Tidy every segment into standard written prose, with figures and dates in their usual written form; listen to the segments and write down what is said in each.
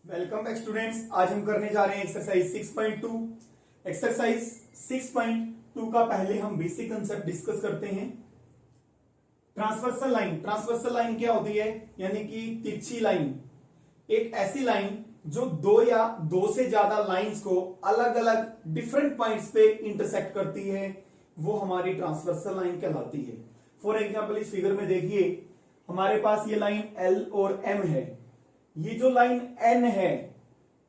Welcome back students. आज हम करने जा रहे हैं एक्सरसाइज 6.2। एक्सरसाइज 6.2 का पहले हम बेसिक कंसेप्ट डिस्कस करते हैं। ट्रांसवर्सल लाइन, ट्रांसवर्सल लाइन क्या होती है? यानी कि तिरछी लाइन, एक ऐसी लाइन जो दो या दो से ज्यादा लाइंस को अलग अलग डिफरेंट पॉइंट्स पे इंटरसेक्ट करती है, वो हमारी ट्रांसवर्सल लाइन कहलाती है। फॉर एग्जांपल इस फिगर में देखिए, हमारे पास ये लाइन एल और एम है। ये जो लाइन एन है,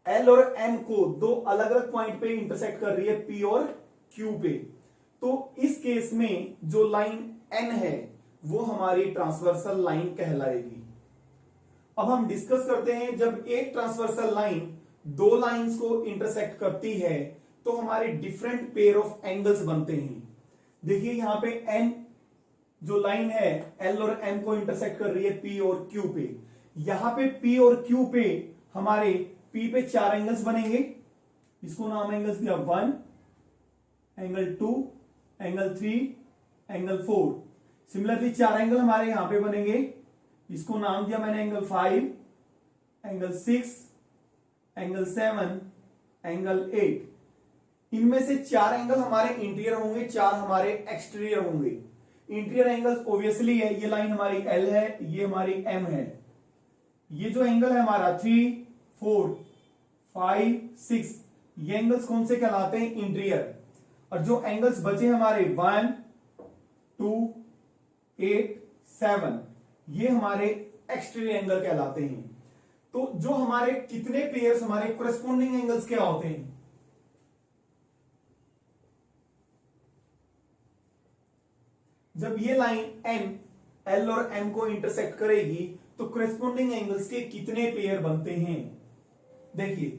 एल और एम को दो अलग अलग पॉइंट पे इंटरसेक्ट कर रही है, पी और क्यू पे। तो इस केस में जो लाइन एन है वो हमारी ट्रांसवर्सल लाइन कहलाएगी। अब हम डिस्कस करते हैं, जब एक ट्रांसवर्सल लाइन दो लाइंस को इंटरसेक्ट करती है तो हमारे डिफरेंट पेयर ऑफ एंगल्स बनते हैं। देखिए यहां पे एन जो लाइन है एल और एम को इंटरसेक्ट कर रही है पी और क्यू पे। यहां पे P और Q पे हमारे P पे चार एंगल्स बनेंगे, इसको नाम एंगल्स दिया 1, एंगल 2, एंगल 3, एंगल 4। सिमिलरली चार एंगल हमारे यहां पे बनेंगे, इसको नाम दिया मैंने एंगल 5, एंगल 6, एंगल 7, एंगल 8। इनमें से चार एंगल हमारे इंटीरियर होंगे, चार हमारे एक्सटीरियर होंगे। इंटीरियर एंगल्स ऑब्वियसली है, ये लाइन हमारी L है, ये हमारी M है। ये जो एंगल है हमारा 3, 4, 5, 6, ये एंगल्स कौन से कहलाते हैं? इंटीरियर। और जो एंगल्स बचे हमारे 1, 2, 8, 7, ये हमारे एक्सटीरियर एंगल कहलाते हैं। तो जो हमारे कितने पेयर्स, हमारे कोरेस्पोंडिंग एंगल्स क्या होते हैं? जब ये लाइन एन एल और एम को इंटरसेक्ट करेगी तो करेस्पॉन्डिंग एंगल्स के कितने पेयर बनते हैं? देखिए,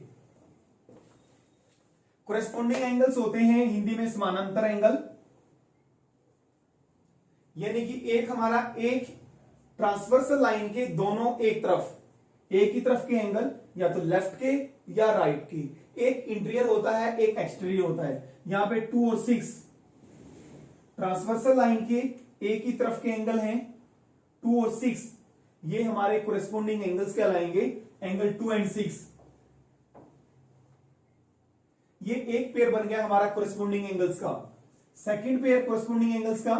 करेस्पॉन्डिंग एंगल्स होते हैं हिंदी में समानांतर एंगल। यानी कि एक हमारा एक ट्रांसवर्सल लाइन के दोनों एक ही तरफ के एंगल, या तो लेफ्ट के या राइट के। एक इंटीरियर होता है, एक एक्सटीरियर होता है। यहां पे 2 और 6 ट्रांसवर्सल लाइन के एक ही तरफ के एंगल हैं, 2 और 6, ये हमारे कोरेस्पोंडिंग एंगल्स कहलाएंगे, एंगल 2 और 6। ये एक पेयर बन गया हमारा कोरेस्पोंडिंग एंगल्स का। सेकंड पेयर कोरेस्पोंडिंग एंगल्स का,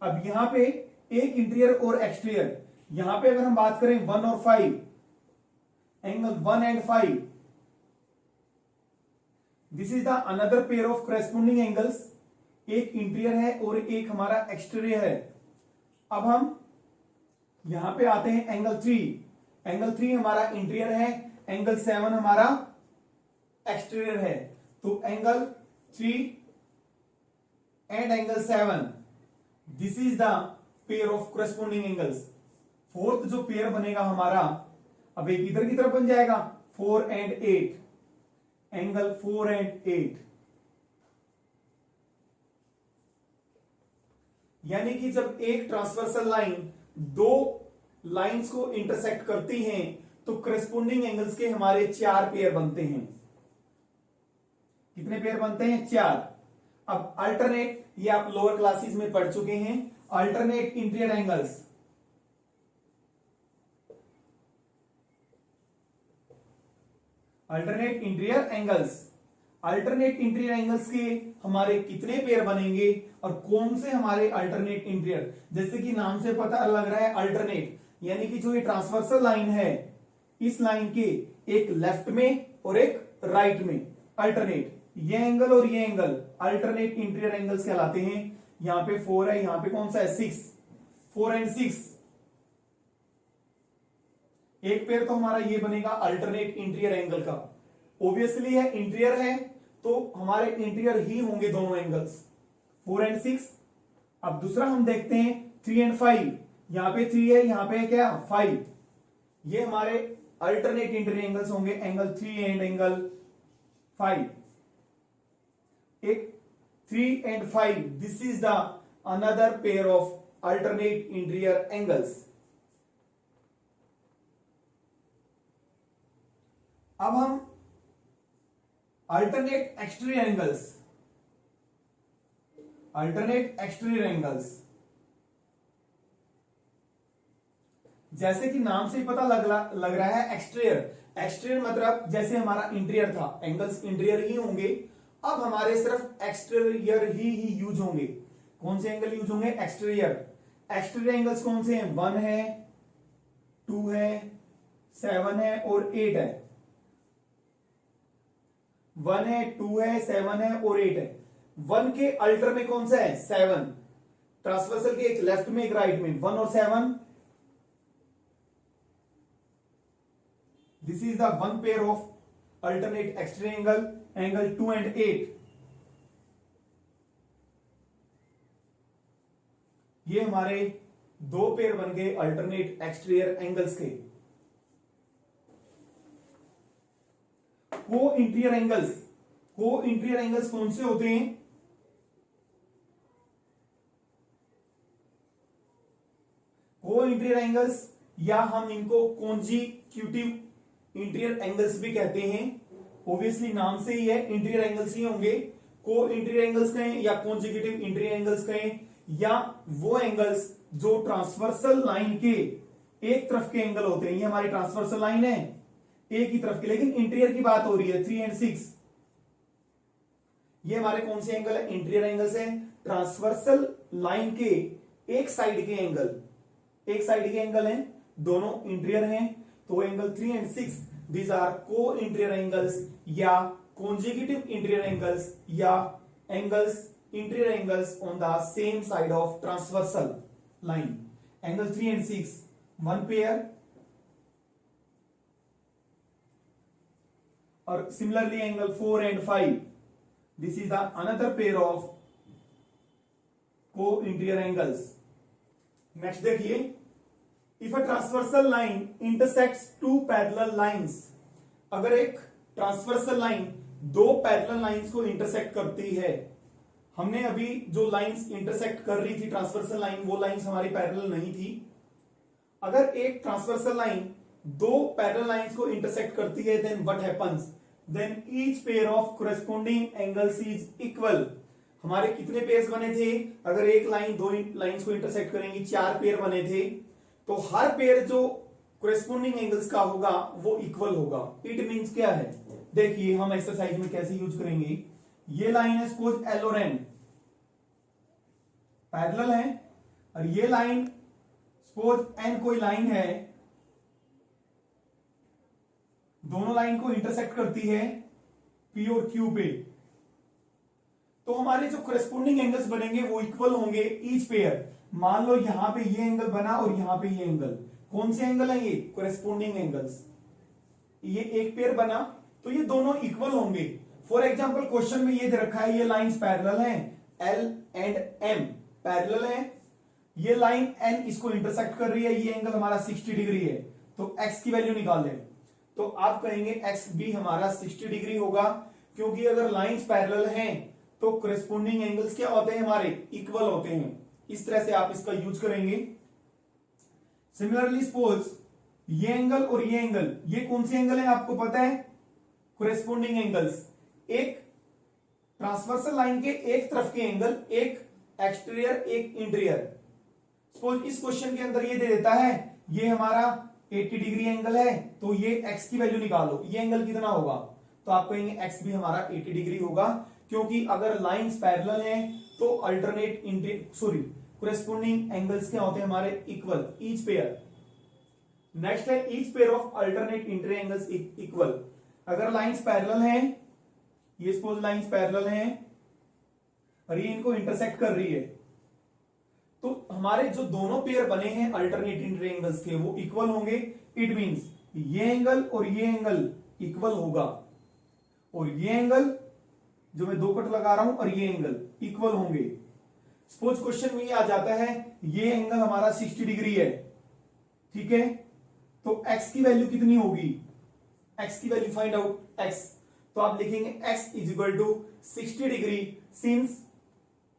अब यहां पे एक इंटीरियर और एक्सटीरियर। यहां पे अगर हम बात करें 1 और 5, angle 1 and 5, this is the another pair of corresponding angles. एक इंटीरियर है और एक हमारा एक्सटीरियर है। अब हम यहां पे आते हैं एंगल 3। एंगल 3 हमारा इंटीरियर है, एंगल 7 हमारा एक्सटीरियर है। तो angle 3 and angle 7, this is the pair of corresponding angles. Fourth जो पेयर बनेगा हमारा, अब एक इधर की तरफ बन जाएगा 4 एंड 8, एंगल 4 एंड 8। यानी कि जब एक ट्रांसवर्सल लाइन दो लाइंस को इंटरसेक्ट करती हैं तो करेस्पोंडिंग एंगल्स के हमारे चार पेयर बनते हैं। कितने पेयर बनते हैं? चार। अब अल्टरनेट, ये आप लोअर क्लासेस में पढ़ चुके हैं, alternate interior angles. Alternate interior angles, alternate interior angles के हमारे कितने पेयर बनेंगे और कौन से हमारे अल्टरनेट इंटीरियर? जैसे कि नाम से पता लग रहा है अल्टरनेट, यानी कि जो ये ट्रांसवर्सल लाइन है, इस लाइन के एक लेफ्ट में और एक राइट में अल्टरनेट, ये एंगल और ये एंगल अल्टरनेट इंटीरियर एंगल्स कहलाते हैं। यहां पे 4 है, यहां पे कौन सा है? 6। 4 एंड 6, एक पेयर तो हमारा ये बनेगा अल्टरनेट इंटीरियर एंगल का। ऑब्वियसली है, इंटीरियर है तो हमारे इंटीरियर ही होंगे दोनों एंगल्स, 4 एंड 6। अब दूसरा हम देखते हैं 3 एंड 5। यहां पे 3 है, यहां पे क्या? 5। ये हमारे अल्टरनेट इंटीरियर एंगल्स होंगे, एंगल 3 एंड एंगल 5। एक 3 and 5, this is the another pair of alternate interior angles. अब हम alternate exterior angles, alternate exterior angles, जैसे कि नाम से ही पता लग रहा है एक्सटीरियर। एक्सटीरियर मतलब जैसे हमारा इंटीरियर था, एंगल्स इंटीरियर ही होंगे। अब हमारे सिर्फ एक्सटीरियर ही यूज होंगे। कौन से एंगल यूज होंगे? एक्सटीरियर। एक्सटीरियर एंगल्स कौन से हैं? 1 है, 2 है, 7 है और 8 है। 1 है, 2 है, 7 है और 8 है। 1 के अल्टर में कौन सा है? 7। ट्रांसवर्सल के एक लेफ्ट में एक राइट में 1 और 7। This is the one pair of alternate exterior angle, angle 2 and 8। ये हमारे दो पेयर बन गए अल्टरनेट एक्सटीरियर एंगल्स के। को इंटीरियर एंगल्स, को इंटीरियर एंगल्स कौन से होते हैं? को इंटीरियर एंगल्स या हम इनको कॉन्जिक्यूटिव इंटीरियर एंगल्स भी कहते हैं। ऑब्वियसली नाम से ही है, इंटीरियर एंगल्स ही होंगे। को इंटीरियर एंगल्स कहें या कॉन्जिक्यूटिव इंटीरियर एंगल्स कहें, या वो एंगल्स जो ट्रांसवर्सल लाइन के एक तरफ के एंगल होते हैं। ये हमारी ट्रांसवर्सल लाइन है एक ही तरफ की, लेकिन इंटीरियर की बात हो रही है 3 and 6। ये हमारे कौन से एंगल है? इंटीरियर एंगल्स हैं। ट्रांसवर्सल लाइन के एक साइड के एंगल, एक साइड के एंगल हैं, दोनों इंटीरियर हैं। तो angle 3 and 6 these are co interior angles या कॉन्जिक्यूटिव इंटीरियर एंगल्स या angles, interior angles on the same side of transversal line. Angle 3 and 6 one pair, और similarly angle 4 and 5 this is the another pair of co interior angles. Next देखिए, if a transversal line intersects two parallel lines. अगर एक transversal line दो parallel lines को intersect करती है। हमने अभी जो लाइंस इंटरसेक्ट कर रही थी ट्रांसवर्सल लाइन, वो लाइंस हमारी पैरेलल नहीं थी। अगर एक ट्रांसवर्सल लाइन दो पैरेलल लाइंस को इंटरसेक्ट करती है, then what happens? Then each pair of corresponding angles is equal. हमारे कितने पेयर्स बने थे? अगर एक लाइन दो लाइंस को इंटरसेक्ट करेंगी, 4 पेयर बने थे। तो हर पेयर जो कोरेस्पोंडिंग एंगल्स का होगा वो इक्वल होगा। इट मींस क्या है? देखिए हम एक्सरसाइज में कैसे यूज करेंगे। ये लाइन है सपोज एल और एन पैरेलल है, और ये लाइन सपोज एन कोई लाइन है, दोनों लाइन को इंटरसेक्ट करती है पी और क्यू पे। तो हमारे जो कोरेस्पोंडिंग एंगल्स बनेंगे वो इक्वल होंगे ईच पेयर। मान लो यहां पे ये एंगल बना और यहां पे ये एंगल, कौन से एंगल है ये? Corresponding angles. ये एक पेयर बना तो ये दोनों इक्वल होंगे। फॉर एग्जांपल क्वेश्चन में ये दे रखा है ये लाइंस पैरेलल हैं, एल एंड एम पैरेलल हैं। ये लाइन एन इसको इंटरसेक्ट कर रही है, ये एंगल हमारा 60 डिग्री है। तो एक्स की वैल्यू निकाल लें, तो आप कहेंगे एक्स भी हमारा 60 डिग्री होगा, क्योंकि अगर लाइंस पैरेलल हैं तो कोरेस्पोंडिंग एंगल्स क्या होते हैं? हमारे इक्वल होते हैं। इस तरह से आप इसका यूज करेंगे। सिमिलरली सपोज ये एंगल और ये एंगल, ये कौन से एंगल है आपको पता है? Corresponding angles. एक ट्रांसवर्सल लाइन के एक तरफ के एंगल, एक एक्सटीरियर एक इंटीरियर। सपोज इस क्वेश्चन के अंदर ये दे देता है ये हमारा 80 डिग्री एंगल है, तो ये एक्स की वैल्यू निकालो, ये एंगल कितना होगा? तो आप कहेंगे एक्स भी हमारा 80 डिग्री होगा, क्योंकि अगर लाइंस पैरेलल हैं तो अल्टरनेट कोरेस्पोंडिंग एंगल्स क्या होते हैं? हमारे इक्वल ईच पेयर। नेक्स्ट है each pair of alternate interior angles equal. अगर लाइंस पैरेलल हैं, ये सपोज लाइंस पैरेलल हैं और ये इनको इंटरसेक्ट कर रही है, तो हमारे जो दोनों पेयर बने हैं अल्टरनेट इंटीरियर एंगल्स के वो इक्वल होंगे। इट मींस ये एंगल और ये एंगल इक्वल होगा, और ये एंगल जो मैं दो कट लगा रहा हूं और ये एंगल इक्वल होंगे। सपोज क्वेश्चन में ये आ जाता है ये एंगल हमारा 60 डिग्री है, ठीक है, तो x की वैल्यू कितनी होगी? x की वैल्यू फाइंड आउट x, तो आप लिखेंगे x is equal to 60 degree since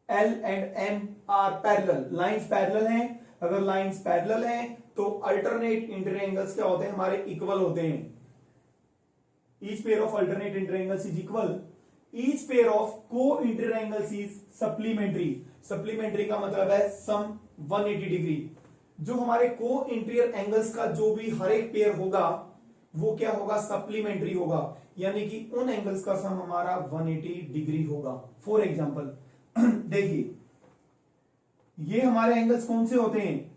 L and M are parallel. Lines parallel हैं, अगर लाइंस पैरेलल हैं तो अल्टरनेट इंटीरियर एंगल्स क्या होते हैं? हमारे इक्वल होते हैं। Each pair of alternate interior angles is equal, each pair of co interior angles is supplementary. Supplementary का मतलब है सम 180 डिग्री। जो हमारे को इंटीरियर एंगल्स का जो भी हर एक पेयर होगा वो क्या होगा, सप्लीमेंट्री होगा, यानी कि उन एंगल्स का सम हमारा 180 डिग्री होगा। फॉर एग्जांपल देखिए, ये हमारे एंगल्स कौन से होते हैं,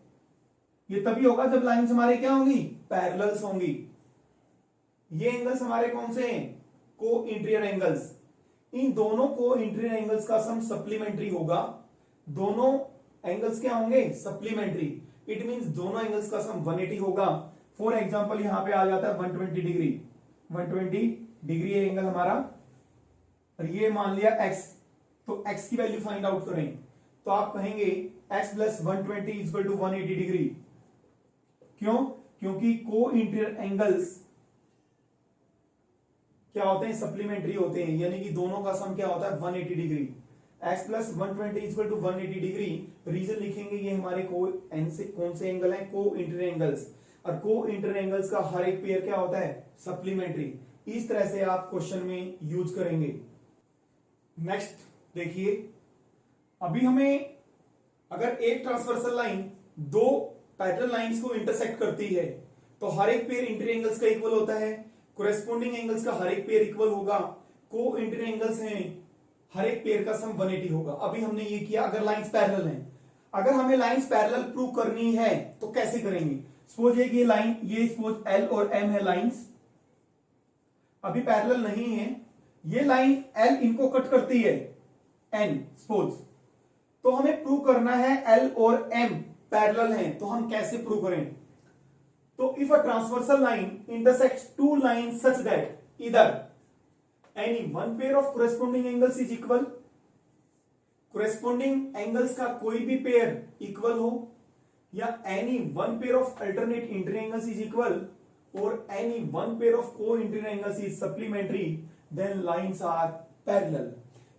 ये तभी होगा जब लाइंस हमारे क्या होंगी, पैरेलल्स होंगी। ये एंगल्स हमारे कौन से हैं, को इंटीरियर एंगल्स। इन दोनों को इंटीरियर एंगल्स का सम सप्लीमेंट्री होगा। दोनों एंगल्स क्या होंगे, सप्लीमेंट्री। इट मींस दोनों एंगल्स का सम 180 होगा। फॉर एग्जांपल यहां पे आ जाता है 120 डिग्री, 120 डिग्री एंगल हमारा, और ये मान लिया x, तो x की वैल्यू फाइंड आउट करें तो आप कहेंगे x plus 120 equal to 180 degree. क्यों, क्योंकि को इंटीरियर एंगल्स क्या होते हैं, सप्लीमेंट्री होते हैं, यानी कि दोनों का सम क्या होता है 180 degree. x plus 120 equal to 180 degree, reason लिखेंगे ये हमारे कौन से एंगल हैं, को इंटीरियर एंगल्स, और को इंटीरियर एंगल्स का हर एक पेयर क्या होता है, सप्लीमेंट्री। इस तरह से आप क्वेश्चन में यूज करेंगे। नेक्स्ट देखिए, अभी हमें अगर एक ट्रांसवर्सल लाइन दो पैरेलल लाइंस को इंटरसेक्ट करती है तो हर एक पेयर इंटीरियर एंगल्स का इक्वल होता है, कोरेस्पोंडिंग एंगल्स का हर एक पेयर इक्वल होगा, को इंटीरियर एंगल्स हैं, हर एक पेयर का सम 180 होगा। अभी हमने ये किया अगर लाइंस पैरेलल हैं। अगर हमें लाइंस पैरेलल प्रूव करनी है तो कैसे करेंगे, सपोज ये लाइन, ये सपोज L और M है लाइंस, अभी पैरेलल नहीं है, ये लाइन L इनको कट करती है N सपोज, तो हमें प्रूव करना है L और M पैरेलल हैं, तो हम कैसे प्रूव करें, तो if a transversal line intersects two lines such that either any one pair of corresponding angles is equal, corresponding angles का कोई भी पेयर इक्वल हो, या any one pair of alternate interior angles is equal, or any one pair of co-interior angles is supplementary, then lines are parallel।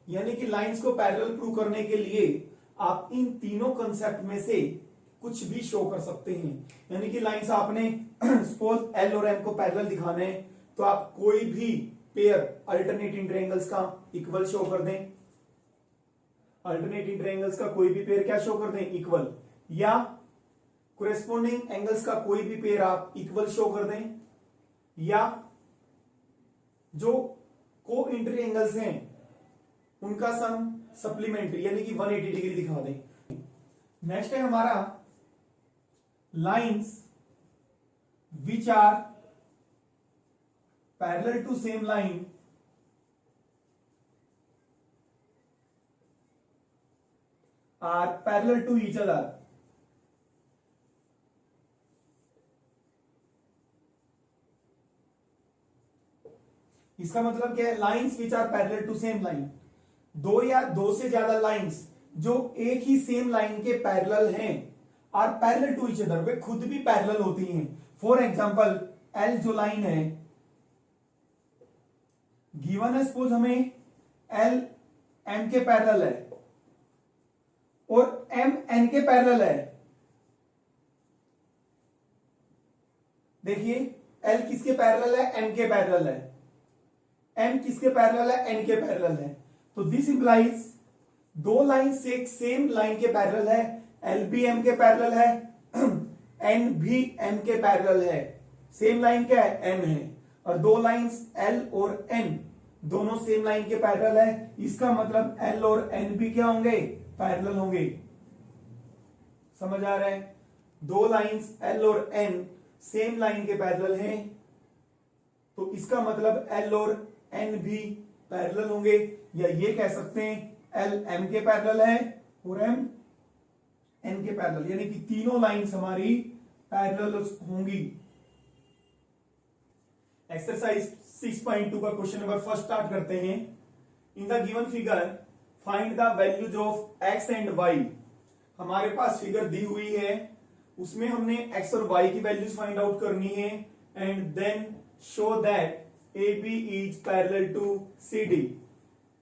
यानी कि lines को parallel prove करने के लिए आप इन तीनों कंसेप्ट में से कुछ भी शो कर सकते हैं। यानी कि लाइंस आपने सपोज L और M को पैरेलल दिखाना है तो आप कोई भी पेयर अल्टरनेट इंटीरियर एंगल्स का इक्वल शो कर दें, अल्टरनेट इंटीरियर एंगल्स का कोई भी पेयर क्या शो कर दें, इक्वल, या कोरेस्पोंडिंग एंगल्स का कोई भी पेयर आप इक्वल शो कर दें, या जो को इंटीरियर एंगल्स हैं उनका सम सप्लीमेंट्री यानी कि 180 डिग्री दिखा दें। नेक्स्ट है हमारा lines which are parallel to same line are parallel to each other. इसका मतलब क्या है, lines which are parallel to same line, दो या दो से ज्यादा लाइंस जो एक ही सेम लाइन के पैरेलल हैं, are parallel to each other, वे खुद भी पैरेलल होती हैं। फॉर एग्जांपल L जो लाइन है गिवन है, सपोज हमें L M के पैरेलल है और M N के पैरेलल है। देखिए L किसके पैरेलल है, M के पैरेलल है, M किसके पैरेलल है, N के पैरेलल है। तो दिस इंप्लाइज दो लाइन से एक सेम लाइन के पैरेलल है, L भी M के पैरेलल है, N भी M के पैरेलल है, सेम लाइन क्या है, M है, और दो लाइंस L और N दोनों सेम लाइन के पैरेलल है, इसका मतलब L और N भी क्या होंगे, पैरेलल होंगे। समझ आ रहा है, दो लाइंस L और N सेम लाइन के पैरेलल हैं तो इसका मतलब L और N भी पैरेलल होंगे, या ये कह सकते हैं L M के पैरेलल है और M N के पैरेलल, यानी कि तीनों लाइंस हमारी पैरेलल होंगी। एक्सरसाइज 6.2 का क्वेश्चन नंबर फर्स्ट स्टार्ट करते हैं। In the given figure find the values of x and y। हमारे पास फिगर दी हुई है, उसमें हमने x और y की वैल्यूज फाइंड आउट करनी है, and then show that AB is parallel to CD।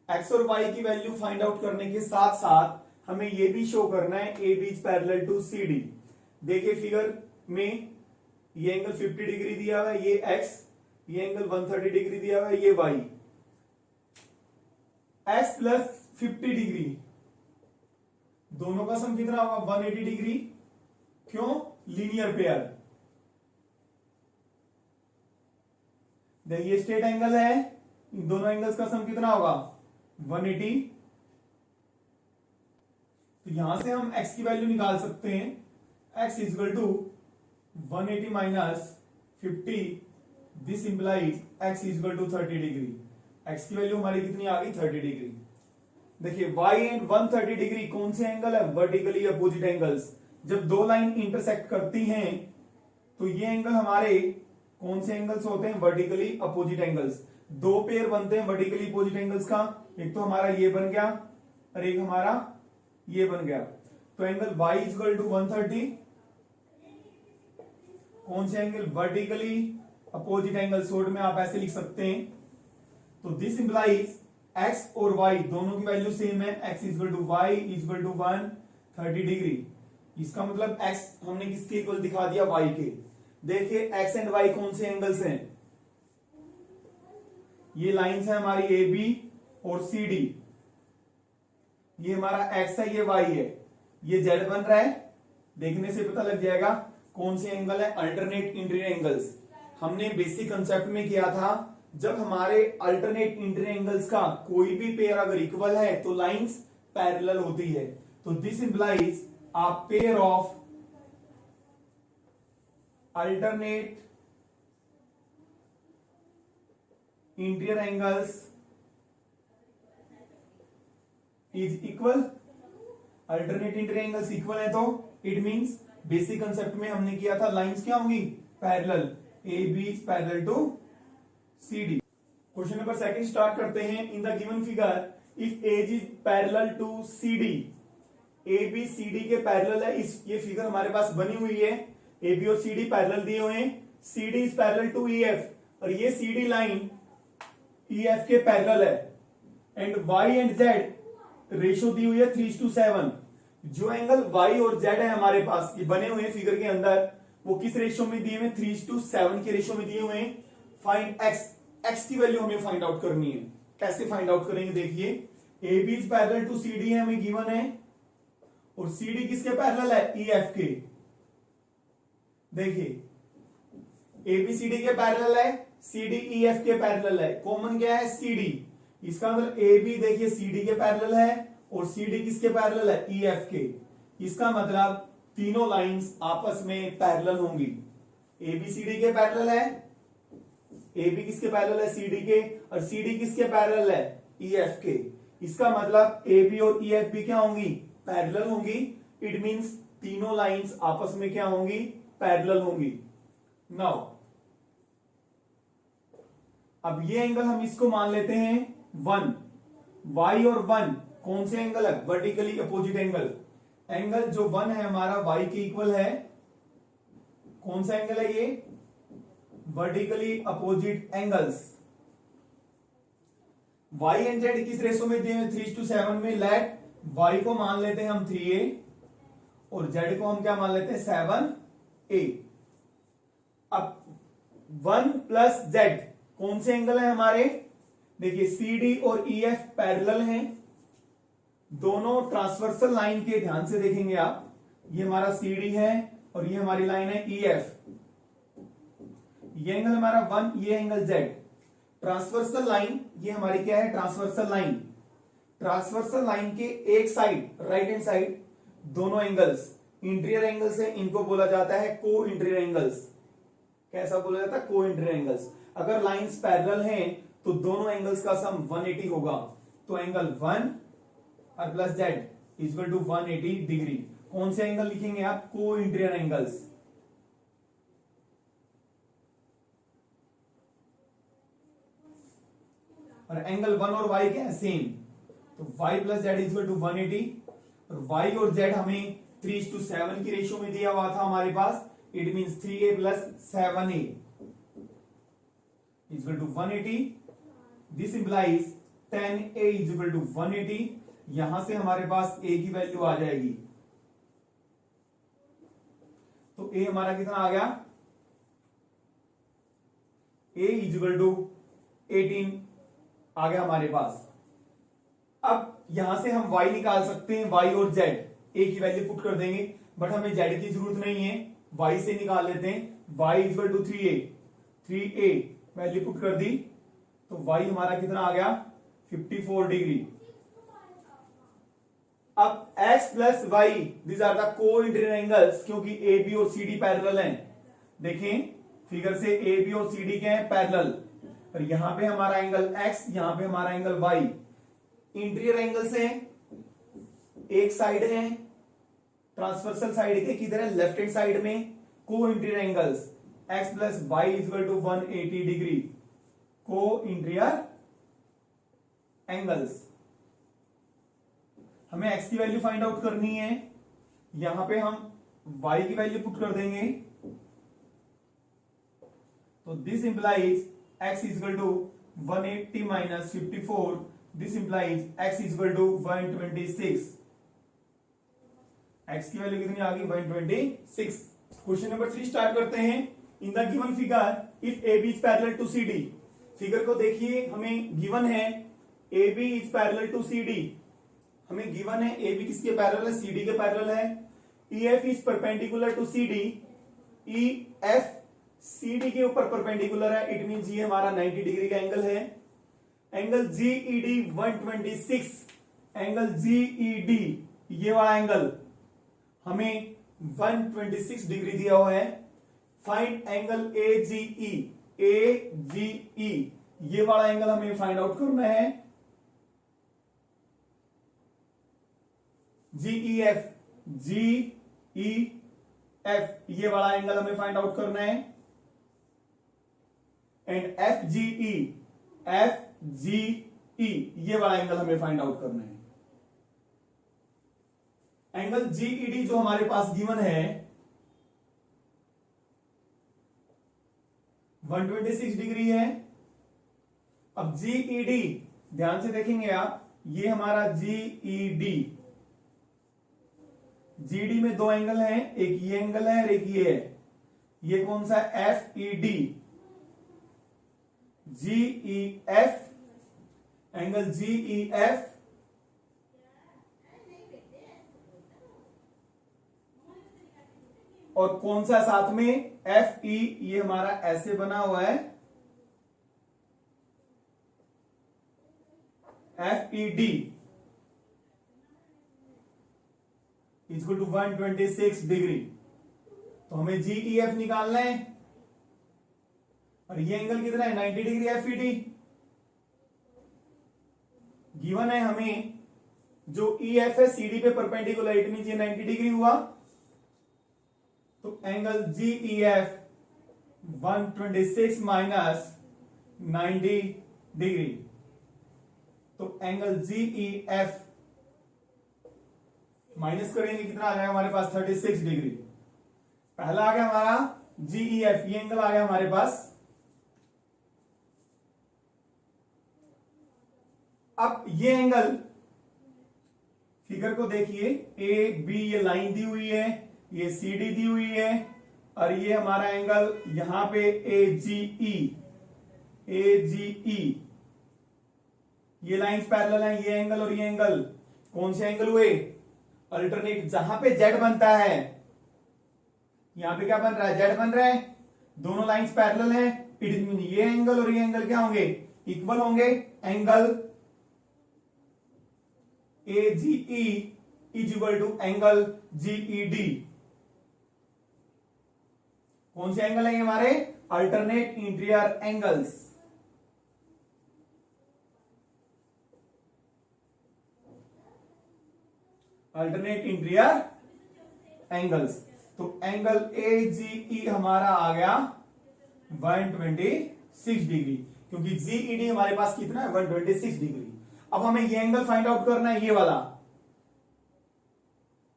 x और y की वैल्यू फाइंड आउट करने के साथ साथ हमें यह भी शो करना है AB is parallel to CD। देखिए फिगर में ये एंगल 50 डिग्री दिया हुआ है, ये x, ये एंगल 130 डिग्री दिया हुआ है, ये y, x प्लस 50 डिग्री दोनों का सम कितना होगा, 180 डिग्री। क्यों, लीनियर पेयर। देखिए स्ट्रेट एंगल है, इन दोनों एंगल्स का सम कितना होगा 180। तो यहां से हम x की वैल्यू निकाल सकते हैं, x is equal to 180 minus 50, this implies x is equal to 30 degree. x की वैल्यू हमारी कितनी आ गई 30 डिग्री। देखिए y एंड 130 डिग्री कौन से एंगल है, वर्टिकली अपोजिट एंगल्स। जब दो लाइन इंटरसेक्ट करती हैं तो ये एंगल हमारे कौन से एंगल्स होते हैं, वर्टिकली अपोजिट एंगल्स। दो पेयर बनते हैं वर्टिकली अपोजिट एंगल्स का, एक तो हमारा ये बन गया और एक हमारा ये बन गया। तो angle y is equal to 130, कौन से angle, vertically opposite angle. Short में आप ऐसे लिख सकते हैं। तो दिस इंप्लाइज x और y दोनों की वैल्यू सेम है, x is equal to y is equal to 130 degree. इसका मतलब x हमने किसके इक्वल दिखा दिया, y के। देखिए x एंड y कौन से एंगल्स हैं, ये लाइंस है हमारी ए बी और सी डी। ये हमारा x है, ये y है, ये z बन रहा है। देखने से पता लग जाएगा कौन से एंगल है, अल्टरनेट इंटीरियर एंगल्स। हमने बेसिक कंसेप्ट में किया था, जब हमारे अल्टरनेट इंटीरियर एंगल्स का कोई भी पेयर अगर इक्वल है तो लाइंस पैरेलल होती है। तो this implies a pair of alternate interior angles is equal। Alternate interior angles equal है तो इट मींस, बेसिक कंसेप्ट में हमने किया था लाइंस क्या होंगी parallel, A B is parallel to C D. Question number second start करते हैं। In the given figure if edge is parallel to C D, A B C D के parallel है। इस ये फिगर हमारे पास बनी हुई है, ए बी और सी डी पैरेलल दिए हुए हैं। C D is parallel to E F, और ये C D line E F के पैरेलल है। And Y and Z ratio दी हुई है 3:7। जो एंगल वाई और जेड है हमारे पास, ये बने हुए हैं फिगर के अंदर, वो किस रेशो में दिए हुए, 3:7 के रेशो में दिए हुए हैं। फाइंड एक्स, एक्स की वैल्यू हमें फाइंड आउट करनी है। कैसे फाइंड आउट करेंगे, देखिए A B is parallel to C D है, हमें गिवन है, और सी डी किसके पैरेलल है, ई एफ के। देखिए ए बी सी डी के पैरेलल है, सी डी ई एफ के पैरेलल है। कॉमन क्या है, सी डी। इसका मतलब ए बी देखिए सी डी के पैरेलल है और सी डी किसके पैरेलल है, ई एफ के। इसका मतलब तीनों लाइंस आपस में पैरेलल होंगी। ए बी सी डी के पैरेलल है, ए बी किसके पैरेलल है, सी डी के, और सी डी किसके पैरेलल है, ई एफ के। इसका मतलब ए बी और ई एफ भी क्या होंगी, पैरेलल होंगी। इट मींस तीनों लाइंस आपस में क्या होंगी, पैरेलल होंगी। नाउ अब ये एंगल हम इसको मान लेते हैं 1, y और 1 कौन से एंगल है, वर्टिकली अपोजिट एंगल। एंगल जो 1 है हमारा y के इक्वल है, कौन सा एंगल है ये, vertically opposite angles. y and z किस रेशो में दिए हैं, 3:7 में। लेट y को मान लेते हैं हम 3a और z को हम क्या मान लेते हैं, 7a। अब 1 प्लस z कौन से एंगल है हमारे, देखिए सी डी और ई एफ पैरेलल हैं, दोनों ट्रांसवर्सल लाइन के। ध्यान से देखेंगे आप, ये हमारा सी डी है और ये हमारी लाइन है ई एफ। ये एंगल हमारा 1, ये एंगल z। ट्रांसवर्सल लाइन ये हमारी क्या है, ट्रांसवर्सल लाइन। ट्रांसवर्सल लाइन के एक साइड, राइट हैंड साइड, दोनों एंगल्स इंटीरियर एंगल्स है, इनको बोला जाता है को इंटीरियर एंगल्स। कैसा बोला जाता है, को इंटीरियर एंगल्स। अगर लाइंस पैरेलल हैं तो दोनों एंगल्स का सम 180 होगा। तो एंगल 1 और plus z equal to 180 degree. कौन से एंगल लिखेंगे आप, को इंटीरियर एंगल्स। और एंगल 1 और y क्या है, सेम। तो y plus z equal to 180, और y और z हमें 3:7 की रेशियो में दिया हुआ था हमारे पास। It means 3a plus 7a is equal to 180. This implies 10a is equal to 180. यहां से हमारे पास a की वैल्यू आ जाएगी। तो a हमारा कितना आ गया, a is equal to 18 आ गया हमारे पास। अब यहां से हम y निकाल सकते हैं, y और z, a की वैल्यू पुट कर देंगे, बट हमें z की जरूरत नहीं है। y से निकाल लेते हैं। y equal to 3a, 3a value put कर दी तो y हमारा कितना आ गया 54 डिग्री। अब x plus y these are the को इंटीरियर एंगल्स, क्योंकि ए बी और सी डी पैरेलल हैं। देखें फिगर से ए बी और सी डी क्या है पैरेलल, और यहां पे हमारा एंगल x, यहां पे हमारा एंगल y। इंटीरियर एंगल्स हैं, एक साइड है ट्रांसवर्सल साइड के किधर है लेफ्ट हैंड साइड में। को interior angles x plus y equal to 180 degree. को इंटीरियर एंगल्स, हमें x की वैल्यू फाइंड आउट करनी है। यहां पे हम y की वैल्यू पुट कर देंगे, तो this implies x equal to 180 minus 54, this implies x equal to 126। x की वैल्यू कितनी आ गई 126। क्वेश्चन नंबर 3 स्टार्ट करते हैं। In the given figure if A B is parallel to C D. Figure को देखिए, हमें गिवन है A B is parallel to C D. हमें गिवन है ए बी किसके पैरेलल है, सी डी के पैरेलल है। E F is perpendicular to C D. E F C D के ऊपर परपेंडिकुलर है, इट मीन ये हमारा 90 डिग्री का एंगल है। Angle G E D 126। Angle G E D ये वाला एंगल हमें 126 डिग्री दिया हुआ है। Find angle A G E. A G E ये वाला एंगल हमें फाइंड आउट करना है। जी E F, G E F ये वाला एंगल हमें फाइंड आउट करना है। And F G E, F G E ये वाला एंगल हमें फाइंड आउट करना है। एंगल जीईडी जो हमारे पास गिवन है 126 डिग्री है। अब जीईडी ध्यान से देखेंगे आप, ये हमारा जीईडी, जीडी में दो एंगल हैं, एक ये एंगल है और एक ये है। ये कौन सा है F E D. GE F, angle GE F और कौन सा साथ में एफ ई, ये हमारा ऐसे बना हुआ है F E D equal to 126 degree. तो हमें जीई एफ निकालना है और ये एंगल कितना है 90 degree F E D given है हमें। जो ई एफ है सी डी पे परपेंडिकुलर, इट मीन ये 90 डिग्री हुआ। तो angle GE F 126 minus 90 degree. तो एंगल जीई एफ माइनस करेंगे कितना आ जाएगा हमारे पास 36 डिग्री। पहला आ गया हमारा जीई एफ, ये एंगल आ गया हमारे पास। अब ये एंगल फिगर को देखिए, ए बी ये लाइन दी हुई है, ये सी डी दी हुई है और ये हमारा एंगल यहां पे ए जी ई, ये लाइंस पैरेलल हैं। ये एंगल और ये एंगल कौन से एंगल हुए अल्टरनेट। जहां पे जेड बनता है यहां पे क्या बन रहा है जेड बन रहा है, दोनों लाइंस पैरेलल हैं, इट मीन ये एंगल और ये एंगल क्या होंगे इक्वल होंगे। Angle A G E is equal to angle GE D. कौन से एंगल है हमारे alternate interior angles. Alternate interior angles. तो एंगल ए जी ई हमारा आ गया 126 डिग्री, क्योंकि जीईडी हमारे पास कितना है 126 डिग्री। अब हमें ये एंगल फाइंड आउट करना है, ये वाला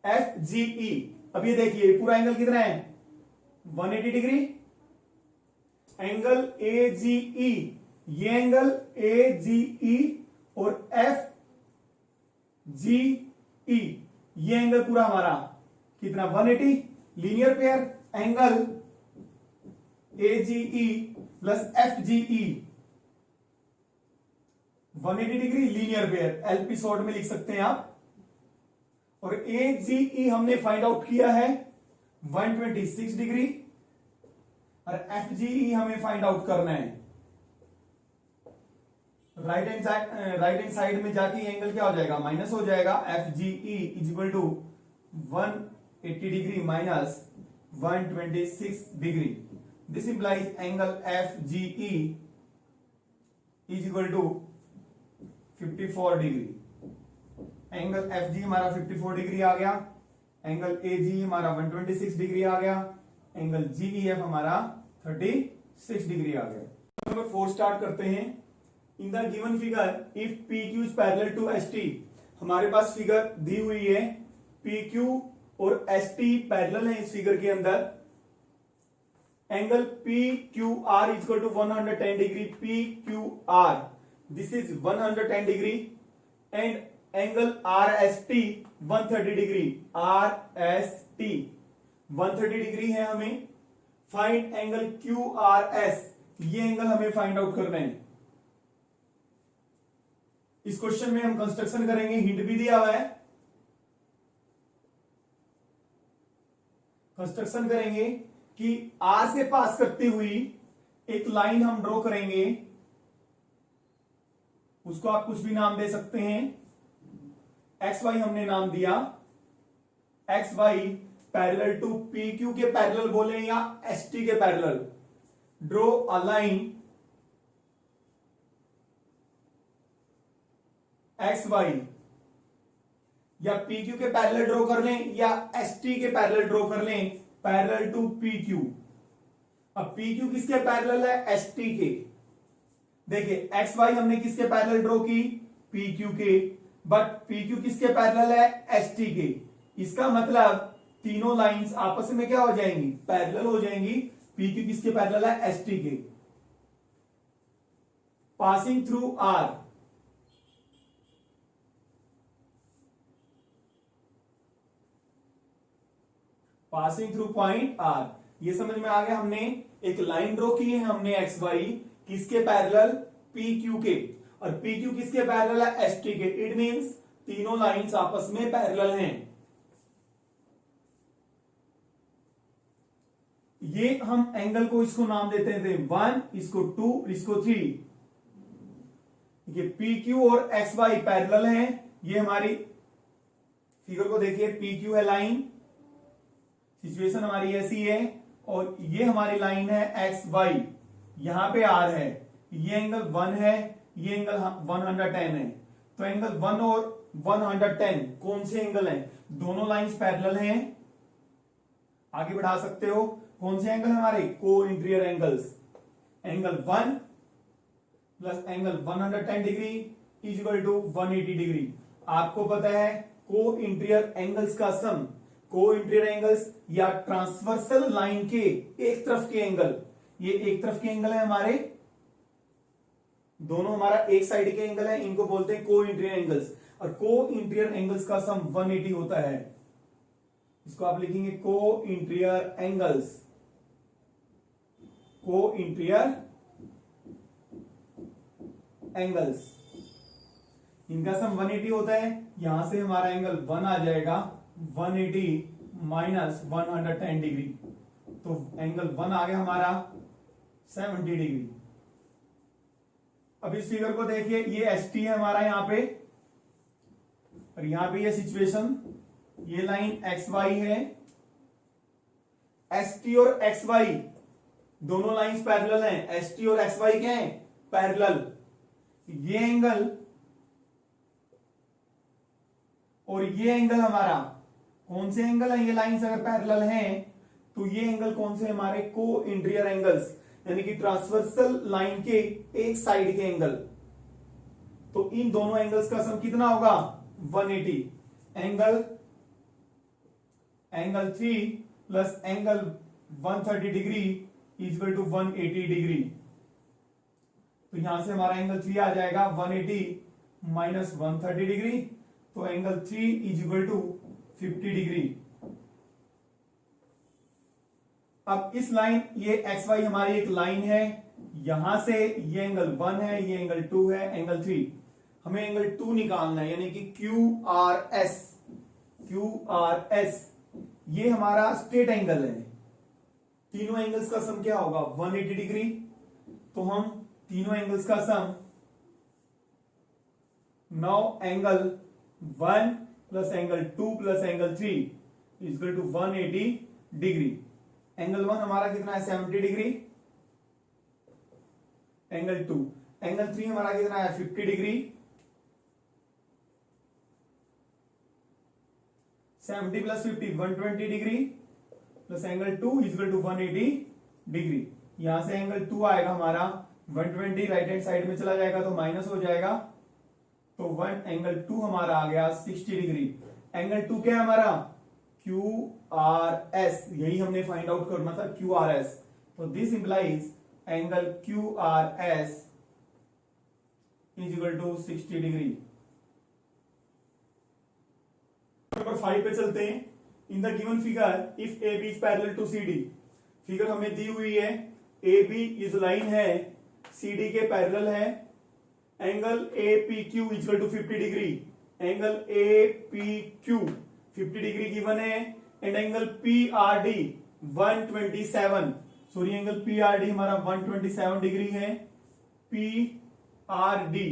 एफ जी ई। अब ये देखिए पूरा एंगल कितना है 180 degree. Angle A G E, ये एंगल ए जी ई और एफ जी ई, ये एंगल पूरा हमारा कितना 180 linear pair. Angle A G E plus F G E 180 degree linear pair, LP short में लिख सकते हैं आप। और ए जी ई हमने फाइंड आउट किया है 126 डिग्री और FGE हमें फाइंड आउट करना है। राइट हैंड साइड में जाके एंगल क्या हो जाएगा, माइनस हो जाएगा। FGE is equal to 180 degree minus 126 degree. This implies angle FGE is equal to 54 degree. Angle FG हमारा 54 डिग्री आ गया, एंगल AG हमारा 126 डिग्री आ गया, एंगल GEF हमारा 36 डिग्री आ गया। नंबर 4 स्टार्ट करते हैं। In the given figure if PQ is parallel to ST, हमारे पास figure दी हुई है, PQ और ST पैरेलल है। इस फिगर के अंदर angle PQR is equal to 110 degree. PQR this is 110 degree and angle RST 130 degree. RST 130 degree है। हमें फाइंड एंगल QRS, ये एंगल हमें फाइंड आउट करना है। इस क्वेश्चन में हम कंस्ट्रक्शन करेंगे, हिंट भी दिया हुआ है। कंस्ट्रक्शन करेंगे कि R से पास करती हुई एक लाइन हम ड्रॉ करेंगे, उसको आप कुछ भी नाम दे सकते हैं। XY हमने नाम दिया, XY पैरेलल टू PQ के पैरेलल बोले या ST के parallel. Draw a line XY या PQ के पैरेलल ड्रॉ कर लें या ST के पैरेलल ड्रॉ कर लें, पैरेलल टू PQ। अब PQ किसके पैरेलल है, ST के। देखिए XY हमने किसके पैरेलल ड्रॉ की, PQ के, बट PQ किसके पैरेलल है, ST के। इसका मतलब तीनों लाइंस आपस में क्या हो जाएंगी, पैरेलल हो जाएंगी। PQ किसके पैरेलल है, ST के। Passing through R, passing through point R, ये समझ में आ गया। हमने एक लाइन ड्रॉ की है हमने XY किसके पैरेलल, PQ के, और PQ किसके पैरेलल है, ST के। इट मींस तीनों लाइंस आपस में पैरेलल हैं। ये हम एंगल को इसको नाम देते थे 1, इसको 2, इसको 3। ये PQ और XY पैरेलल हैं। ये हमारी फिगर को देखिए, PQ है लाइन, सिचुएशन हमारी ऐसी है, और ये हमारी लाइन है XY, यहां पे R है, ये एंगल 1 है, ये एंगल 110 है। तो एंगल 1 और 110 कौन से एंगल हैं, दोनों लाइंस पैरेलल हैं। आगे बढ़ा सकते हो, कौन से एंगल हमारे, को interior angles. Angle 1 plus angle 110 degree is equal to 180 degree. आपको पता है को इंटीरियर एंगल्स का सम, को इंटीरियर एंगल्स या ट्रांसवर्सल लाइन के एक तरफ के एंगल, ये एक तरफ के एंगल है हमारे, दोनों हमारा एक साइड के एंगल है, इनको बोलते हैं को इंटीरियर एंगल्स। और को इंटीरियर एंगल्स का सम 180 होता है। इसको आप लिखेंगे को इंटीरियर एंगल्स, को इंटीरियर एंगल्स, इनका सम 180 होता है। यहां से हमारा एंगल 1 आ जाएगा, 180 माइनस 110 डिग्री, तो एंगल 1 आ गया हमारा 70 डिग्री। अब इस फिगर को देखिए, ये ST है हमारा यहां पे, और यहां पे ये सिचुएशन, ये लाइन XY है। ST और XY दोनों लाइंस पैरेलल हैं। ST और XY क्या है, पैरेलल। ये एंगल और ये एंगल हमारा कौन से एंगल है, ये लाइंस अगर पैरेलल हैं तो ये एंगल कौन से हमारे, को इंटीरियर एंगल्स, यानी कि ट्रांसवर्सल लाइन के एक साइड के एंगल। तो इन दोनों एंगल्स का सम कितना होगा, 180। Angle 3 plus angle 130 degree is equal to 180 degree. तो यहां से हमारा एंगल 3 आ जाएगा 180 माइनस 130 डिग्री, तो angle 3 is equal to 50 degree. अब इस लाइन, ये XY हमारी एक लाइन है, यहां से ये एंगल 1 है, ये एंगल 2 है, एंगल 3, हमें एंगल 2 निकालना है, यानी कि QRS ये हमारा स्ट्रेट एंगल है, तीनों एंगल्स का सम क्या होगा 180 डिग्री। तो हम तीनों एंगल्स का sum, now angle 1 plus angle 2 plus angle 3 equal to 180 degree. Angle 1 हमारा कितना है 70 डिग्री, एंगल 2, एंगल 3 हमारा कितना है 50 degree, 70 plus 50 120 degree, plus angle 2 equal to 180 degree. यहां से एंगल 2 आएगा हमारा 120, राइट हैंड साइड में चला जाएगा तो माइनस हो जाएगा, तो एंगल 2 हमारा आ गया 60 डिग्री। एंगल 2 क्या है हमारा QRS, यही हमने फाइंड आउट करना था QRS। तो this implies angle QRS is equal to 60 degree. Number 5 पे चलते हैं। In the given figure if AB is parallel to CD, figure हमें दी हुई है, AB इज लाइन है, CD के पैरेलल है, angle APQ equal to 50 degree, angle APQ 50 degree given है, and angle PRD 127, sorry angle PRD हमारा 127 degree है, PRD।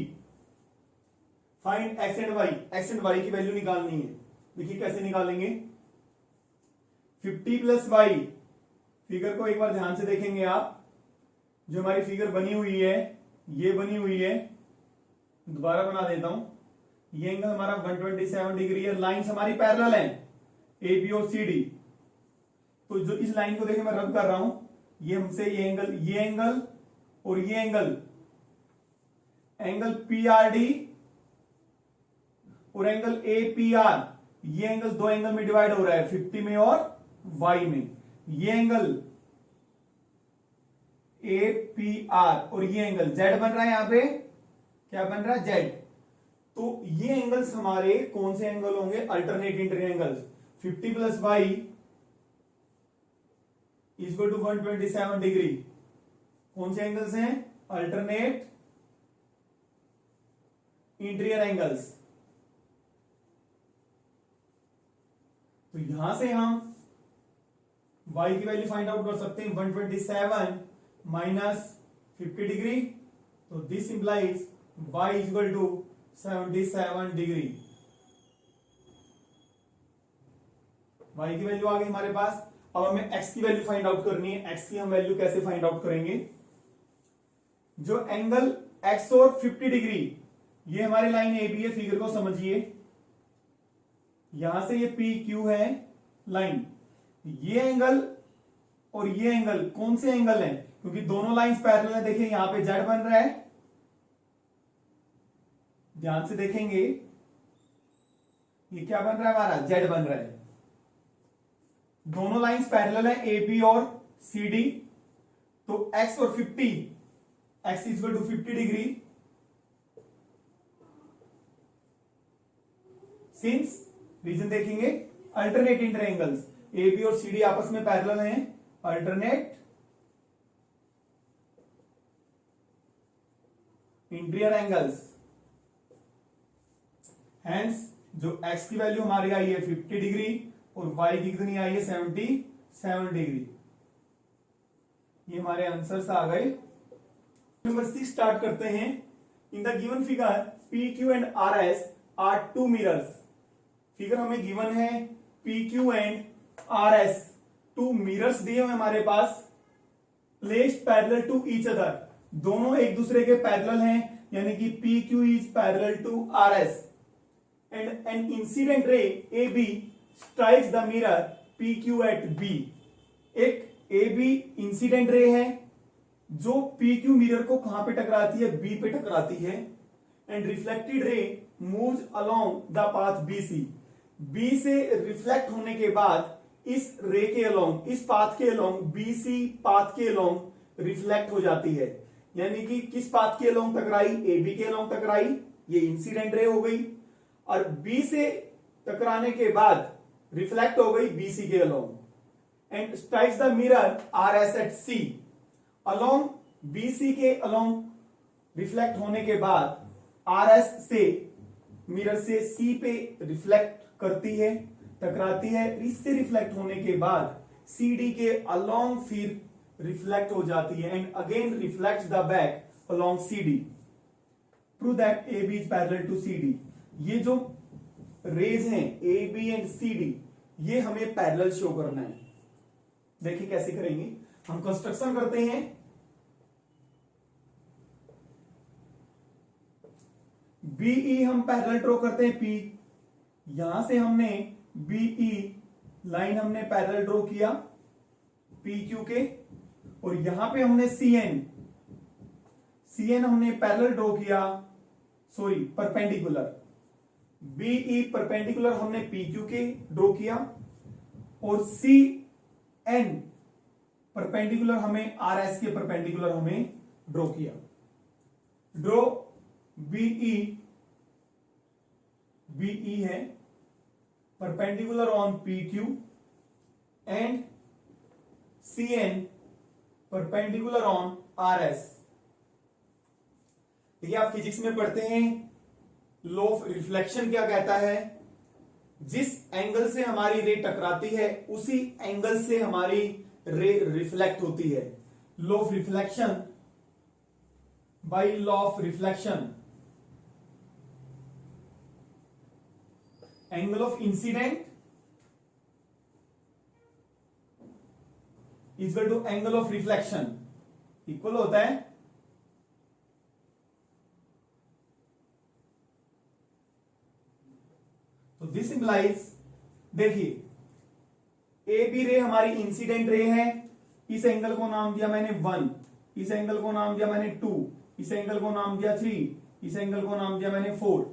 Find x and y, x and y की वैल्यू निकालनी है। देखिए कैसे निकालेंगे, 50 प्लस वाई, फिगर को एक बार ध्यान से देखेंगे आप, जो हमारी फिगर बनी हुई है, ये बनी हुई है, दोबारा बना देता हूं, ये एंगल हमारा 127 डिग्री है, लाइंस हमारी पैरेलल हैं ए बी और सी डी। तो जो इस लाइन को देखें मैं रब कर रहा हूं, ये हमसे ये एंगल और ये एंगल पी आर डी और एंगल ए पी आर, ये एंगल दो एंगल में डिवाइड हो रहा है, 50 में और y में। ये एंगल ए पी आर और ये एंगल z बन रहा है, यहां पे क्या बन रहा है z। तो ये एंगल्स हमारे कौन से एंगल होंगे, alternate interior angles. 50 plus y equal to 127 degree, कौन से एंगल्स हैं, अल्टरनेट इंटीरियर एंगल्स। तो यहां से हम y की वैल्यू फाइंड आउट कर सकते हैं, 127 माइनस 50 डिग्री, तो this implies y is equal to 77 degree. y की वैल्यू आ गई हमारे पास। अब हमें x की वैल्यू फाइंड आउट करनी है। x की हम वैल्यू कैसे फाइंड आउट करेंगे, जो एंगल x और 50 डिग्री, ये हमारी लाइन ए बी है, फिगर को समझिए, यहां से ये पी क्यू है लाइन, ये एंगल और ये एंगल कौन से एंगल हैं, क्योंकि दोनों लाइंस पैरेलल है। देखिए यहां पे जेड बन रहा है, ध्यान से देखेंगे ये क्या बन रहा है हमारा, जेड बन रहा है। दोनों लाइंस पैरेलल है ए बी और सी डी, तो x और 50, x equal to 50 degree, since reason देखेंगे अल्टरनेट इंटरएंगल्स, ए बी और सी डी आपस में पैरेलल हैं, अल्टरनेट इंटीरियर एंगल्स। हेंस जो x की वैल्यू हमारी आई है 50 डिग्री और y की कितनी आई है 77 डिग्री। ये हमारे आंसर्स आ गए। नंबर 6 स्टार्ट करते हैं। In the given figure P Q and R S are two mirrors, figure हमें गिवन है P Q and R S, two mirrors दिए हुए हमारे पास, placed parallel to each other, दोनों एक दूसरे के पैरेलल हैं, यानी कि P Q is parallel to R S, and an incident ray A B strikes the mirror P Q at B. एक ए बी इंसिडेंट रे है जो पी क्यू मिरर को कहां पे टकराती है, बी पे टकराती है, and reflected ray moves along the path B C. B से रिफ्लेक्ट होने के बाद इस रे के अलोंग, इस पाथ के अलोंग, बी सी पाथ के अलोंग रिफ्लेक्ट हो जाती है, यानी कि किस पाथ के अलोंग टकराई, ए बी के अलोंग टकराई, ये इंसिडेंट रे हो गई, और बी से टकराने के बाद रिफ्लेक्ट हो गई बी सी के along, and strikes the mirror R S at C. Along B C के अलोंग रिफ्लेक्ट होने के बाद आर एस से, मिरर से सी पे रिफ्लेक्ट करती है, टकराती है, इससे रिफ्लेक्ट होने के बाद CD के अलोंग फिर रिफ्लेक्ट हो जाती है and again reflect the back along CD। Prove that AB is parallel to CD। ये जो रेज हैं AB एंड CD, ये हमें पैरेलल शो करना है। देखिए कैसे करेंगे, हम कंस्ट्रक्शन करते हैं। BE हम पैरेलल ड्रॉ करते हैं P, यहां से हमने BE लाइन हमने पैरेलल ड्रॉ किया PQ के, और यहां पे हमने CN हमने पैरेलल ड्रॉ किया, सॉरी परपेंडिकुलर। BE परपेंडिकुलर हमने PQ के ड्रॉ किया, और CN परपेंडिकुलर हमें RS के परपेंडिकुलर हमें ड्रॉ किया। ड्रॉ BE है perpendicular on PQ and CN perpendicular on RS। देखिए आप फिजिक्स में पढ़ते हैं, लॉ ऑफ रिफ्लेक्शन क्या कहता है, जिस एंगल से हमारी रे टकराती है उसी एंगल से हमारी रे रिफ्लेक्ट होती है। Law of reflection, by law of reflection angle of incidence equal to angle of reflection equal होता है तो दिस इंप्लाइज, देखिए ए बी रे हमारी इंसिडेंट रे है, इस एंगल को नाम दिया मैंने 1, इस एंगल को नाम दिया मैंने 2, इस एंगल को नाम दिया 3, इस एंगल को नाम दिया मैंने 4।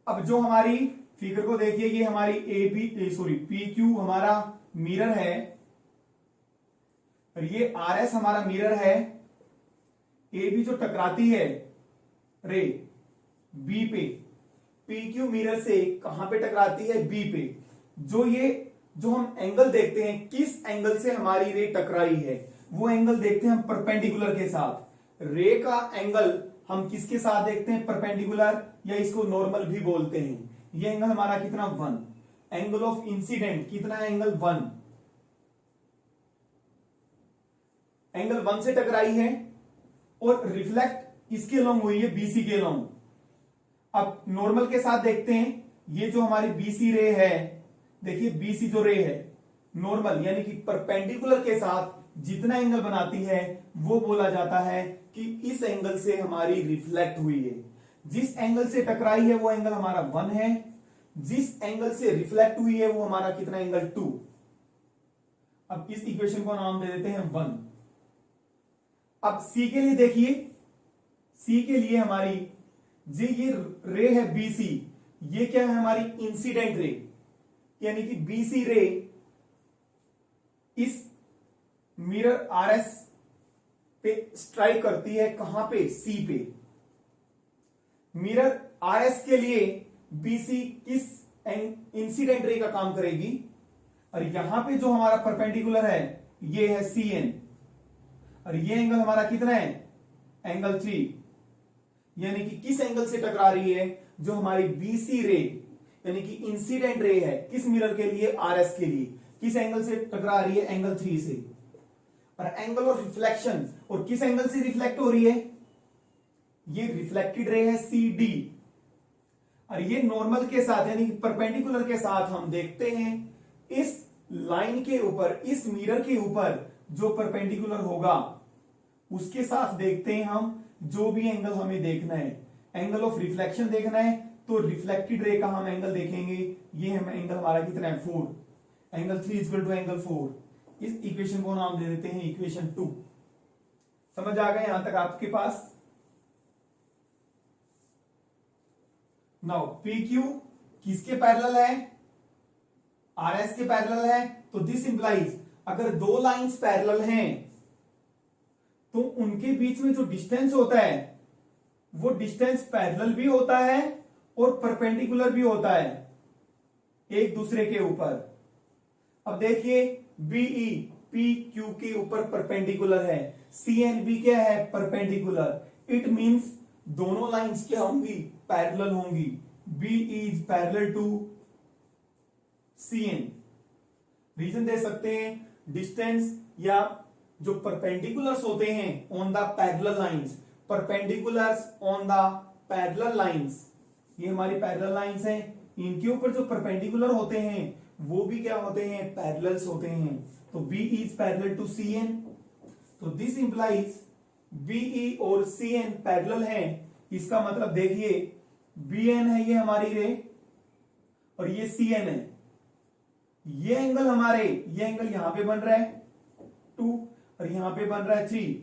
अब जो हमारी फिगर को देखिए, ये हमारी PQ हमारा मिरर है, और ये RS हमारा मिरर है। AB जो टकराती है रे B पे, PQ मिरर से कहां पे टकराती है, B पे। जो हम एंगल देखते हैं, किस एंगल से हमारी रे टकराई है, वो एंगल देखते हैं हम परपेंडिकुलर के साथ। रे का एंगल हम किसके साथ देखते हैं, परपेंडिकुलर, या इसको नॉर्मल भी बोलते हैं। ये एंगल हमारा कितना 1, एंगल ऑफ इंसिडेंट कितना है, एंगल 1, एंगल 1 से टकराई है और रिफ्लेक्ट इसके अलोंग हुई है BC के अलोंग। अब नॉर्मल के साथ देखते हैं, ये जो हमारी BC रे है, देखिए BC जो रे है नॉर्मल यानी कि परपेंडिकुलर के साथ जितना एंगल बनाती है वो बोला जाता है कि इस एंगल से हमारी रिफ्लेक्ट हुई है। जिस एंगल से टकराई है वो एंगल हमारा 1 है, जिस एंगल से रिफ्लेक्ट हुई है वो हमारा कितना, एंगल 2। अब इस इक्वेशन को नाम दे देते हैं 1। अब C के लिए देखिए, C के लिए हमारी ये रे है BC, ये क्या है हमारी इंसिडेंट रे, यानी कि BC रे इस मिरर RS पे स्ट्राइक करती है, कहां पे, C पे। मिरर RS के लिए BC किस इंसिडेंट रे का काम करेगी, और यहां पे जो हमारा परपेंडिकुलर है ये है CN, और ये एंगल हमारा कितना है, एंगल 3, यानी कि किस एंगल से टकरा रही है, जो हमारी BC रे यानी कि इंसिडेंट रे है, किस मिरर के लिए, RS के लिए, किस एंगल से टकरा रही है, एंगल 3 से। और एंगल ऑफ रिफ्लेक्शन, और किस एंगल से रिफ्लेक्ट हो रही है, ये रिफ्लेक्टेड रे है CD, और ये नॉर्मल के साथ यानी कि परपेंडिकुलर के साथ हम देखते हैं इस लाइन के ऊपर, इस मिरर के ऊपर जो परपेंडिकुलर होगा उसके साथ देखते हैं हम जो भी एंगल हमें देखना है। एंगल ऑफ रिफ्लेक्शन देखना है तो रिफ्लेक्टेड रे का हम एंगल देखेंगे, ये हम एंगल हमारा कितना है, 4, एंगल 3 इक्वल टू एंगल 4। इस इक्वेशन को नाम दे देते हैं इक्वेशन 2। समझ आ गया यहां तक आपके पास। नाउ PQ किसके पैरेलल है, RS के पैरेलल है, तो दिस इंप्लाइज अगर दो लाइंस पैरेलल हैं तो उनके बीच में जो डिस्टेंस होता है वो डिस्टेंस पैरेलल भी होता है और परपेंडिकुलर भी होता है एक दूसरे के ऊपर। अब देखिए BE PQ के ऊपर परपेंडिकुलर है, CNB क्या है, परपेंडिकुलर। इट मींस दोनों लाइंस क्या होंगी, पैरेलल होंगी। BE is parallel to CN। Reason दे सकते हैं डिस्टेंस या जो परपेंडिकुलर्स होते हैं on the parallel lines, perpendiculars on the parallel lines, ये हमारी पैरेलल लाइंस हैं, इनके ऊपर जो परपेंडिकुलर होते हैं वो भी क्या होते हैं, पैरेलल्स होते हैं। तो B is parallel to CN, तो दिस इंप्लाइज BE और CN पैरेलल है। इसका मतलब देखिए BN है ये हमारी रे और ये CN है, ये एंगल हमारे, ये एंगल यहां पे बन रहा है 2 और यहां पे बन रहा है 3।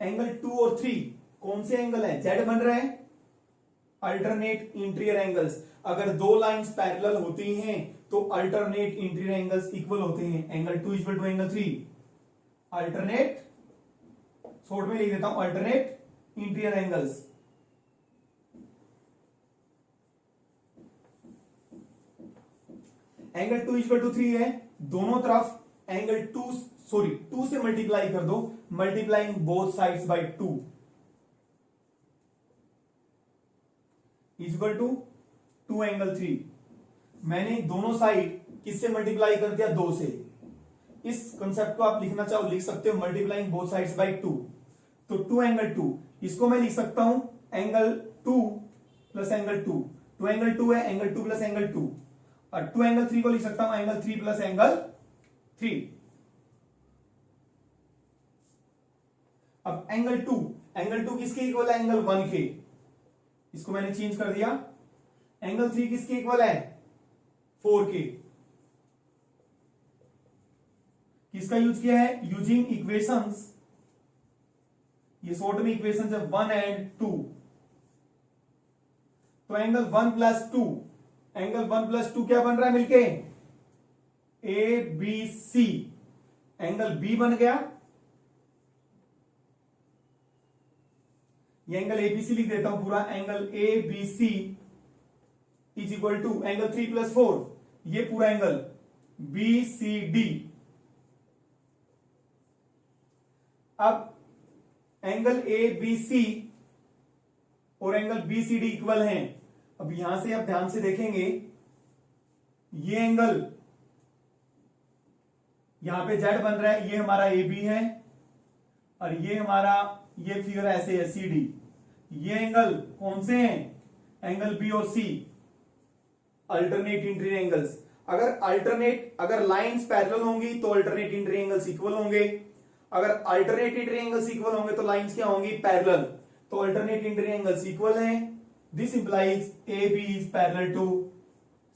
एंगल 2 और 3 कौन से एंगल है, Z बन रहा है, अल्टरनेट इंटीरियर एंगल्स। अगर दो लाइंस पैरेलल होती हैं तो अल्टरनेट इंटीरियर एंगल्स इक्वल होते हैं। Angle 2 equal to angle 3, alternate, short में लिख देता हूं alternate interior angles. Angle 2 equal to 3 है, दोनों तरफ एंगल 2 से मल्टीप्लाई कर दो, multiplying both sides by 2 equal to 2 angle 3। मैंने दोनों साइड किससे मल्टीप्लाई कर दिया, 2 से। इस कंसेप्ट को आप लिखना चाहो लिख सकते हो मल्टीप्लाइंग बोथ साइड्स बाय 2, तो 2 एंगल 2, इसको मैं लिख सकता हूं एंगल 2 प्लस एंगल 2, 2 एंगल 2 है, एंगल 2 प्लस एंगल 2, और 2 एंगल 3 को लिख सकता हूं एंगल 3 प्लस एंगल 3। अब एंगल 2 किसके इक्वल है, एंगल 1 के, इसको मैंने चेंज कर दिया। एंगल 3 किसके इक्वल है, 4 के। किसका यूज किया है, यूजिंग इक्वेशंस, ये शॉर्ट में इक्वेशंस है 1 एंड 2। तो एंगल 1 प्लस 2, एंगल 1 प्लस 2 क्या बन रहा है मिलके, ABC। एंगल B बन गया, ये एंगल ABC लिख देता हूं पूरा, angle ABC is equal to angle 3 plus 4, ये पूरा एंगल BCD। अब एंगल ABC और एंगल BCD इक्वल हैं। अब यहां से आप ध्यान से देखेंगे, ये एंगल यहां पे Z बन रहा है, ये हमारा AB है और ये हमारा ये फिगर ऐसे है CD। ये एंगल कौन से हैं, एंगल B और C, अल्टरनेट इंटीरियर एंगल्स। अगर लाइंस पैरेलल होंगी तो अल्टरनेट इंटीरियर एंगल्स इक्वल होंगे, अगर अल्टरनेट इंटीरियर एंगल्स इक्वल होंगे तो लाइंस क्या होंगी, पैरेलल। तो अल्टरनेट इंटीरियर एंगल्स इक्वल हैं, this implies AB is parallel to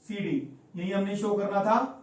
CD। यही हमने शो करना था।